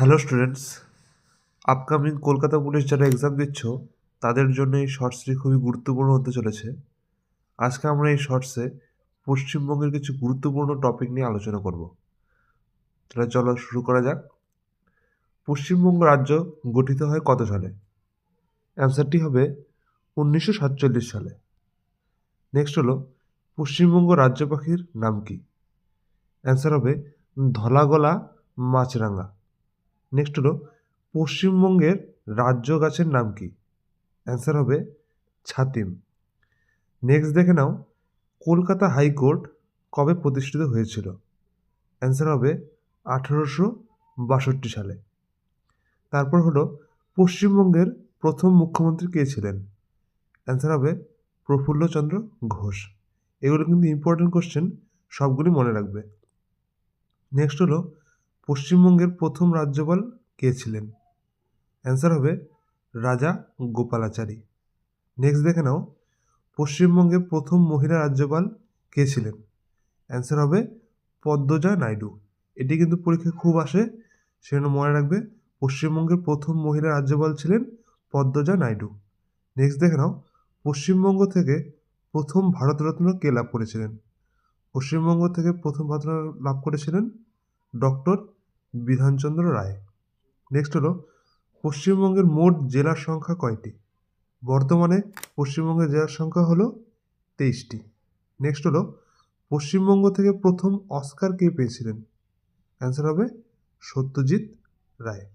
Hello students, upcoming Kolkata police যারা exam দিচ্ছ তাদের জন্য এই শর্টসটি খুবই গুরুত্বপূর্ণ হতে চলেছে। আজকে আমরা এই শর্টসে পশ্চিমবঙ্গের কিছু গুরুত্বপূর্ণ টপিক নিয়ে আলোচনা করব। তাহলে চলো শুরু করা যাক। পশ্চিমবঙ্গ রাজ্য গঠিত হয় কত সালে? অ্যান্সারটি হবে 1947 সালে। নেক্সট হলো, পশ্চিমবঙ্গ রাজ্য পাখির নাম কি? অ্যান্সার হবে ধলাগলা মাছরাঙা। নেক্সট হলো, পশ্চিমবঙ্গের রাজ্য গাছের নাম কি? অ্যান্সার হবে ছাতিম। নেক্সট দেখে নাও, কলকাতা হাইকোর্ট কবে প্রতিষ্ঠিত হয়েছিল? অ্যান্সার হবে 1862 সালে। তারপর হলো, পশ্চিমবঙ্গের প্রথম মুখ্যমন্ত্রী কে ছিলেন? অ্যান্সার হবে প্রফুল্লচন্দ্র ঘোষ। এগুলো কিন্তু ইম্পর্টেন্ট কোশ্চেন, সবগুলি মনে রাখবে। নেক্সট হলো, পশ্চিমবঙ্গের প্রথম রাজ্যপাল কে ছিলেন? অ্যান্সার হবে রাজা গোপালাচারী। নেক্সট দেখে নাও, পশ্চিমবঙ্গের প্রথম মহিলা রাজ্যপাল কে ছিলেন? অ্যান্সার হবে পদ্মজা নাইডু। এটি কিন্তু পরীক্ষায় খুব আসে, সেজন্য মনে রাখবে পশ্চিমবঙ্গের প্রথম মহিলা রাজ্যপাল ছিলেন পদ্মজা নাইডু। নেক্সট দেখে নাও, পশ্চিমবঙ্গ থেকে প্রথম ভারতরত্ন কে লাভ করেছিলেন? পশ্চিমবঙ্গ থেকে প্রথম ভারতরত্ন লাভ করেছিলেন ডক্টর বিধানচন্দ্র রায়। নেক্সট হলো, পশ্চিমবঙ্গের মোট জেলার সংখ্যা কয়টি? বর্তমানে পশ্চিমবঙ্গের জেলার সংখ্যা হলো 23টি। নেক্সট হলো, পশ্চিমবঙ্গ থেকে প্রথম অস্কার কে পেয়েছিলেন? অ্যান্সার হবে সত্যজিৎ রায়।